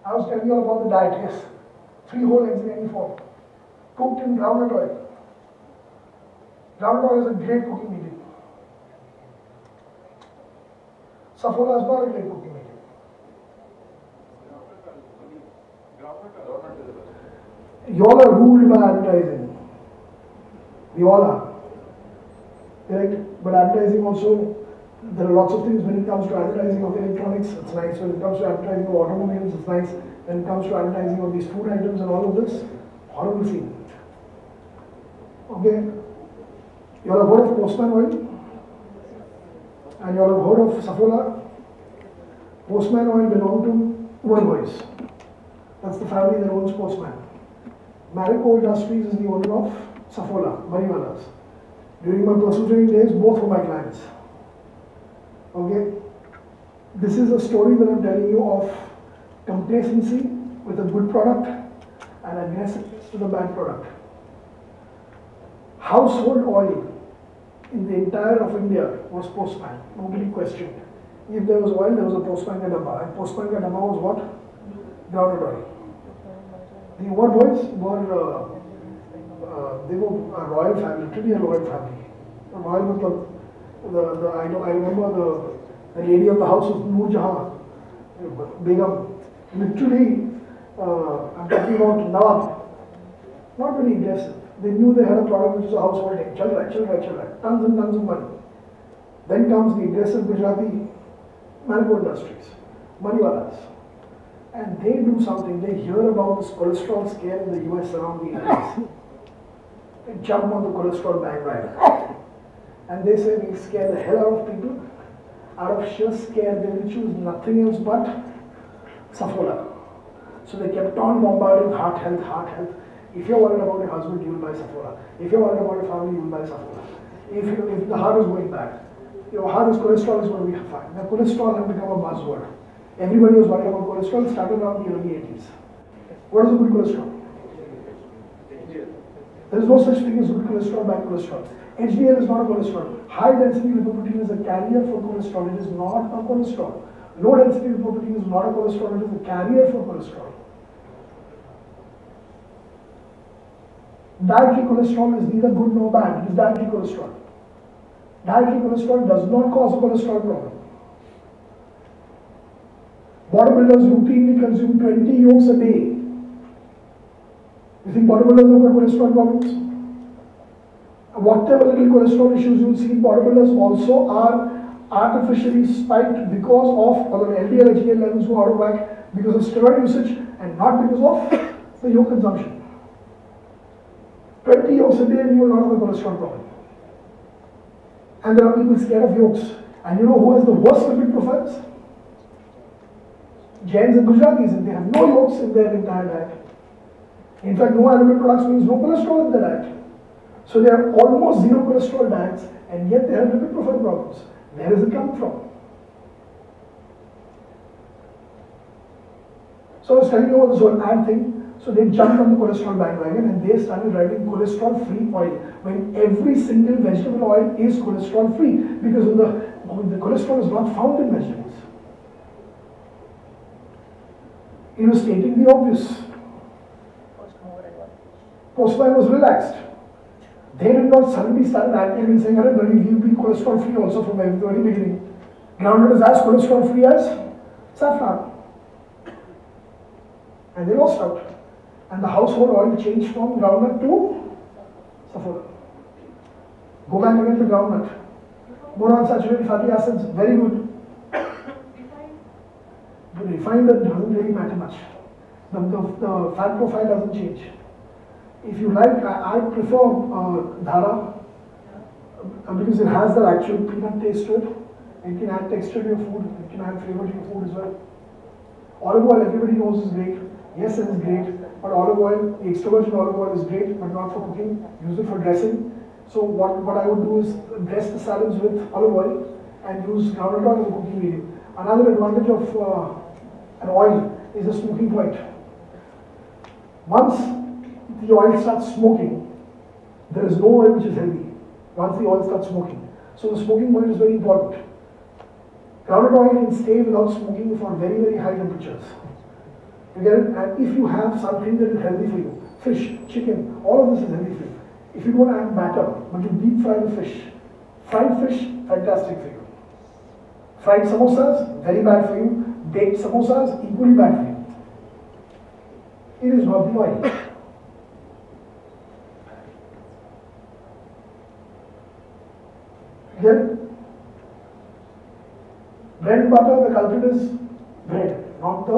I was telling you all about the diet, yes. 3 whole eggs in any form. Cooked in groundnut oil. Groundnut oil is a great cooking medium. Safflower is not a great cooking medium. You all are ruled by advertising. We all are. Correct? But advertising also, there are lots of things when it comes to advertising of electronics, it's nice. When it comes to advertising of automobiles, it's nice. When it comes to advertising of these food items and all of this, horrible scene. Okay? You all have heard of Postman oil? And you all have heard of Safflower? Postman oil belonged to poor boys. That's the family that owns Postman. Marico Industries is the owner of Safflower, Mariwalas. During my personal training days, both were my clients. Okay? This is a story that I'm telling you of complacency with a good product and aggressiveness to the bad product. Household oil in the entire of India was Postman. Nobody questioned. If there was oil, there was a Postman ka dabba. And Postman ka dabba was what? Groundnut oil. The Umar boys were they were a royal family, literally a royal family. A royal, I remember the lady of the house of Noor Jahan, Begum, literally, I'm talking about Nawab, not very aggressive. They knew they had a product which was a household name, chal raha, tons and tons of money. Then comes the aggressive Gujarati Marico Industries, Mariwalas. And they do something, they hear about this cholesterol scare in the US around the 80s. They jump on the cholesterol bandwagon. And they say we scare the hell out of people. Out of sheer scare, they will choose nothing else but Safflower. So they kept on bombarding heart health. If you're worried about your husband, you will buy Safflower. If you're worried about your family, you will buy Safflower. If the heart is going bad, your heart is cholesterol is going to be fine. Now cholesterol has become a buzzword. Everybody was worried about cholesterol, started around the early 80s. What is a good cholesterol? There is no such thing as good cholesterol, bad cholesterol. HDL is not a cholesterol. High density lipoprotein is a carrier for cholesterol. It is not a cholesterol. Low density lipoprotein is not a cholesterol. It is a carrier for cholesterol. Dietary cholesterol is neither good nor bad. It is dietary cholesterol. Dietary cholesterol does not cause a cholesterol problem. Bodybuilders routinely consume 20 yolks a day. You think bodybuilders have got cholesterol problems? Whatever little cholesterol issues you see, bodybuilders also are artificially spiked because of LDL, HDL levels who are out of whack because of steroid usage and not because of the yolk consumption. 20 yolks a day and you will not have a cholesterol problem. And there are people scared of yolks. And you know who has the worst lipid profiles? Jains and Gujaratis, and they have no yolks in their entire diet. In fact, no animal products means no cholesterol in their diet. So they are almost zero cholesterol diets, and yet they have lipid profile problems. Where does it come from? So I was telling you about this whole ad thing. So they jumped on the cholesterol bandwagon and they started writing cholesterol-free oil, when every single vegetable oil is cholesterol-free, because the cholesterol is not found in vegetables. He was stating the obvious. Postman was relaxed. They did not suddenly start acting and saying, "Arey, we'll be cholesterol free also from the very beginning." Groundnut is as cholesterol free as saffron. And they lost out. And the household oil changed from groundnut to saffron. Go back again to groundnut. More unsaturated fatty acids, very good. The refined doesn't really matter much. The fat profile doesn't change. If you like, I prefer dhara because it has that actual peanut taste to it. It can add texture to your food, it can add flavor to your food as well. Olive oil, everybody knows is great. Yes, it is great, but olive oil, the extra virgin olive oil is great, but not for cooking. Use it for dressing. So what I would do is dress the salads with olive oil and use groundnut oil as a cooking medium. Another advantage of an oil is the smoking point. Once the oil starts smoking, there is no oil which is healthy. Once the oil starts smoking. So the smoking point is very important. Groundnut oil can stay without smoking for very, very high temperatures. You get it? And if you have something that is healthy for you, fish, chicken, all of this is healthy for you. If you don't add batter, but you deep fry the fish, fried fish, fantastic for you. Fried samosas, very bad for you. Baked samosas, equally bad for you. It is not the oil. Then, bread and butter, the culprit is bread, not the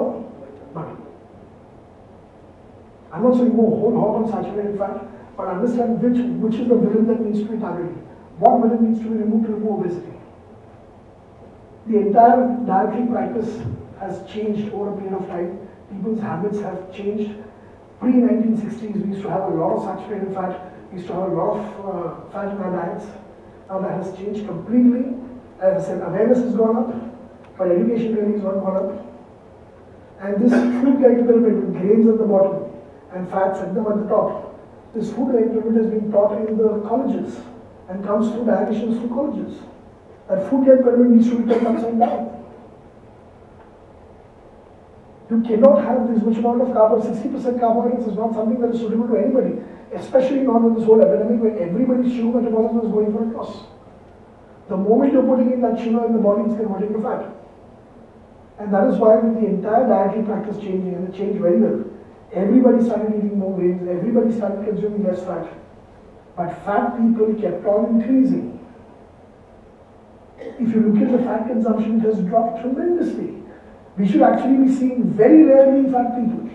butter. I'm not saying go whole hog on saturated fat, but understand which is the villain that needs to be targeted. What villain needs to be removed to remove obesity? The entire dietary practice has changed over a period of time. People's habits have changed. Pre-1960s, we used to have a lot of saturated fat. We used to have a lot of fat in our diets. Now that has changed completely. As I said, awareness has gone up, but education really has not gone up. And this food-like pyramid with grains at the bottom and fats at the top, this food-like pyramid has been taught in the colleges and comes through dietitians through colleges. That food-like pyramid needs to be turned upside down. You cannot have this much amount of carbohydrates. 60% carbohydrates is not something that is suitable to anybody, especially not with this whole epidemic where everybody's sugar metabolism is going for a toss. The moment you're putting in that sugar in the body, it's converting to fat. And that is why with the entire dietary practice changing, and it changed very well, everybody started eating more grains, everybody started consuming less fat. But fat people kept on increasing. If you look at the fat consumption, it has dropped tremendously. We should actually be seeing very rarely fat people.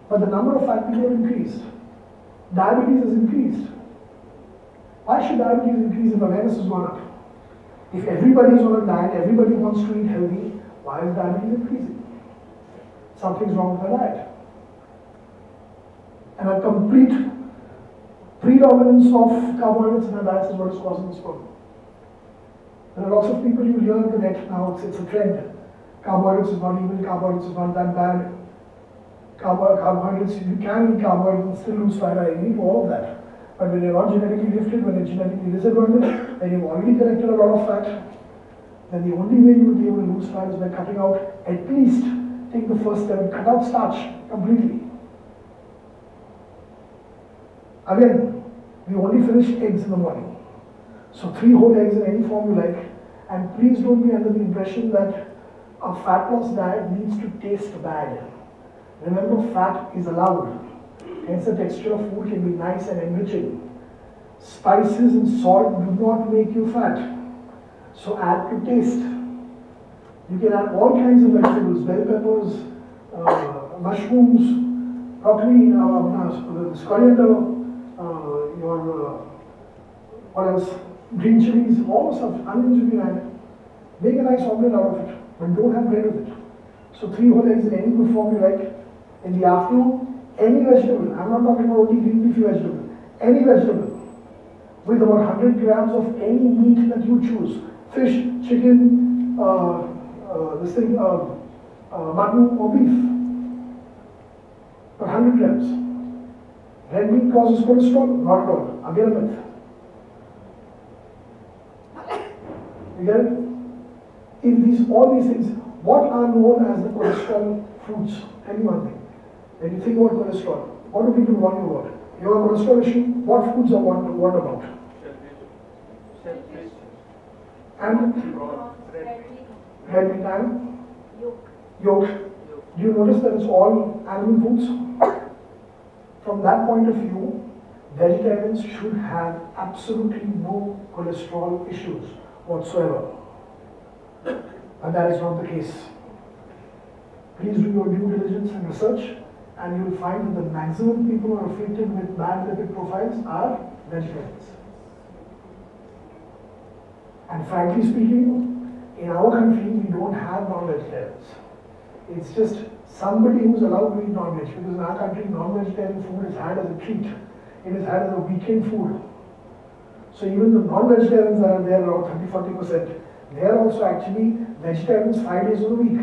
But the number of fat people have increased. Diabetes has increased. Why should diabetes increase if awareness has gone up? If everybody is on a diet, everybody wants to eat healthy, why is diabetes increasing? Something's wrong with the diet. And a complete predominance of carbohydrates in our diets is what is causing this problem. There are lots of people you hear on the net now, it's a trend. Carbohydrates is not evil, carbohydrates is not that bad. Carbohydrates, you can eat carbohydrates and still lose fat. I agree to all of that. But when you're not genetically gifted, when you're genetically disadvantaged, and you've already collected a lot of fat, then the only way you will be able to lose fat is by cutting out, at least take the first step and cut out starch completely. Again, we only finish eggs in the morning. So 3 whole eggs in any form you like. And please don't be under the impression that a fat loss diet needs to taste bad. Remember, fat is allowed. Hence the texture of food can be nice and enriching. Spices and salt do not make you fat. So add to taste. You can add all kinds of vegetables, bell peppers, mushrooms, broccoli, coriander, what else? Green chilies, all the stuff, onions you can add. Make a nice omelette out of it, but don't have bread with it. So 3 whole eggs in any good form you like. In the afternoon, any vegetable, I'm not talking about only green leafy vegetable, any vegetable with about 100 grams of any meat that you choose. Fish, chicken, mutton or beef. But 100 grams. Red meat causes cholesterol? Not at all. Again a myth. You get it? If all these things, what are known as the cholesterol foods? Tell me one thing. When you think about cholesterol, what do people warn you about? You have a cholesterol issue, what foods are warned about? Shellfish. And? Red meat and? Yolk. Do you notice that it's all animal foods? From that point of view, vegetarians should have absolutely no cholesterol issues whatsoever. And that is not the case. Please do your due diligence and research, and you will find that the maximum people who are afflicted with bad lipid profiles are vegetarians. And frankly speaking, in our country, we don't have non-vegetarians. It's just somebody who's allowed to eat non-veg, because in our country, non-vegetarian food is had as a treat. It is had as a weekend food. So even the non-vegetarians that are there, around 30-40%, they are also actually vegetarians 5 days of the week.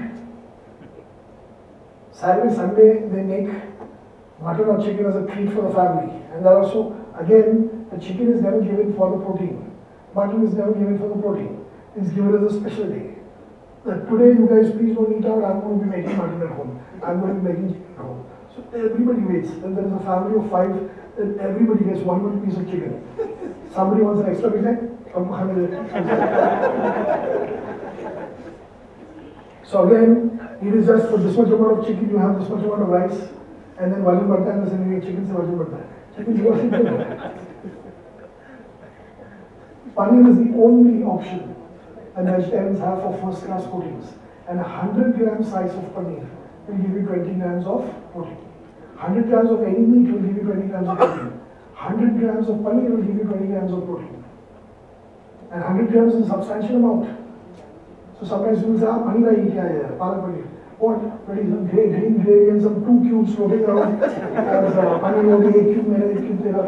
Saturday, Sunday, they make mutton or chicken as a treat for the family. And that also, again, the chicken is never given for the protein. Mutton is never given for the protein. It's given as a special day. that today you guys please don't eat out, I'm going to be making mutton at home. I'm going to be making chicken at home. So everybody waits. Then there is a family of 5, then everybody gets one piece of chicken. Somebody wants an extra piece. So again, it is just for this much amount of chicken, you have this much amount of rice, and then vajan badta hai, and chicken se vajan badta hai. Chicken is Paneer is the only option that vegetarians have for first class proteins. And a 100 gram slice of paneer will give you 20 grams of protein. 100 grams of any meat will give you 20 grams of protein. 100 grams of paneer will give you 20 grams of protein. And 100 grams is a substantial amount. So sometimes people say, paneer I eat, palak paneer. What? But it's some green gravy and some 2 cubes floating around. As paneer will be 1 cube, mere 1 cube tera.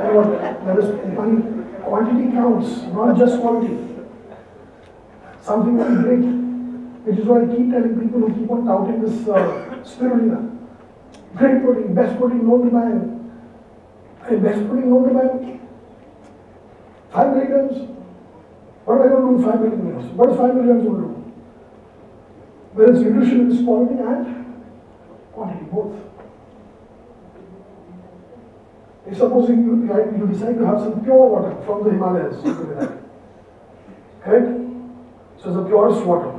And what? That is paneer. Quantity counts, not just quality. Something very great, which is why I keep telling people who keep on touting this spirulina. Great protein, best protein known to man. And best protein known to man. 5 milligrams. What am I going to do with 5 milligrams? What is 5 milligrams going to do? Well, its nutrition is quality and quantity, both. If supposing you decide to have some pure water from the Himalayas, correct? So it's the purest water,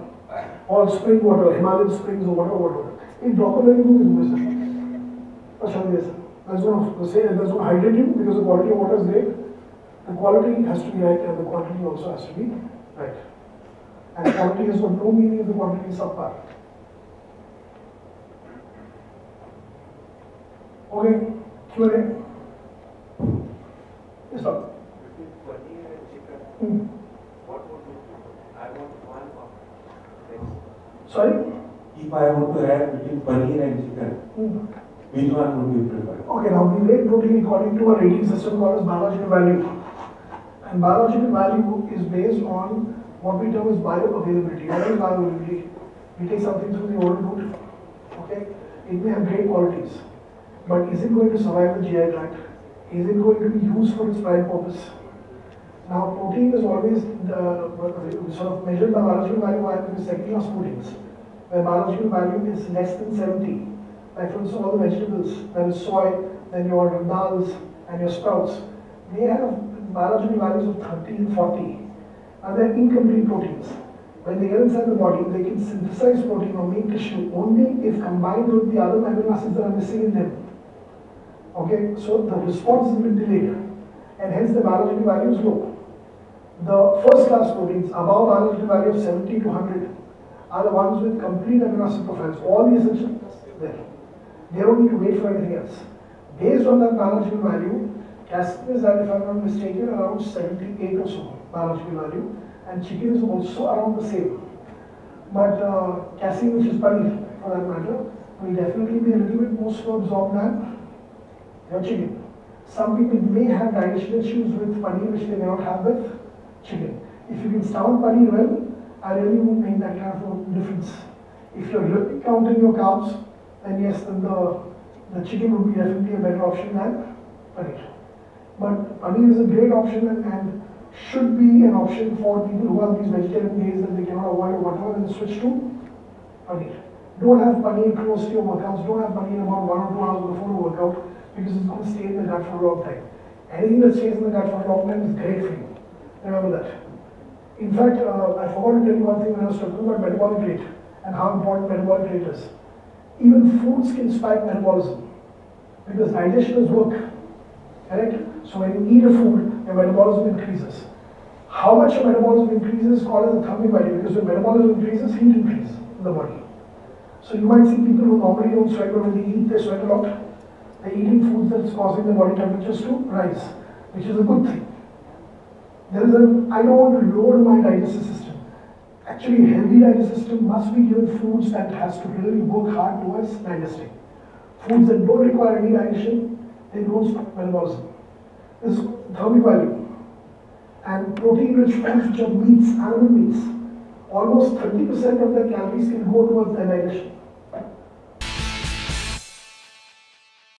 all spring water, Himalayan springs or whatever. In proper way, you do this. That's going to hydrate you because the quality of water is great. The quality has to be right and the quantity also has to be right. And quality has got no meaning if the quantity is subpar. Okay, Q&A. Yes, sir. Paneer and chicken, what would you do? I want one of this. Sorry? If I want to add between paneer and chicken, which one would you prefer? Okay, now we rate protein according to a rating system called as biological value. And biological value is based on what we term as bioavailability. What is bioavailability? We take something through the oral route, okay? It may have great qualities, but is it going to survive the GI tract? Is it going to be used for its prime purpose? Now, protein is always sort of measured by biological value with second class proteins, where biological value is less than 70. Like for instance, all the vegetables, that is soy, then your dals and your sprouts, they have biological values of 30 and 40. And they're incomplete proteins. When they get inside the body, they can synthesize protein or make tissue only if combined with the other amino acids that are missing in them. Okay, so the response has been delayed, and hence the biological value is low. The first class proteins above biological value of 70 to 100 are the ones with complete amino acid profiles, all the essentials there. They don't need to wait for anything else. Based on that biological value, casein is at, if I'm not mistaken, around 78 or so biological value, and chicken is also around the same. But casein, which is paneer for that matter, will definitely be a little bit more slow absorbed than your chicken. Some people may have digestion issues with paneer which they may not have with chicken. If you can stound paneer well, I really won't make that kind of a difference. If you're really counting your carbs, then yes, then the chicken would be definitely a better option than paneer. But paneer is a great option and should be an option for people who have these vegetarian days that they cannot avoid or whatever, then switch to paneer. Don't have paneer close to your workouts, don't have paneer about 1 or 2 hours before the workout, because it's going to stay in the gut for a long time. Anything that stays in the gut for a long time is great for you. Remember that. In fact, I forgot to tell you one thing when I was talking about metabolic rate and how important metabolic rate is. Even foods can spike metabolism because digestion is work, correct? So when you eat a food, your metabolism increases. How much your metabolism increases is called as a thermic value, because when metabolism increases, heat increases in the body. So you might see people who normally don't sweat, but when they eat, they sweat a lot. They're eating foods that's causing the body temperatures to rise, which is a good thing. I don't want to load my digestive system. Actually, a healthy digestive system must be given foods that has to really work hard towards digesting. Foods that don't require any digestion, they don't stop metabolism. This is thermic value. And protein-rich foods which are meats, animal meats, almost 30% of their calories can go towards their digestion.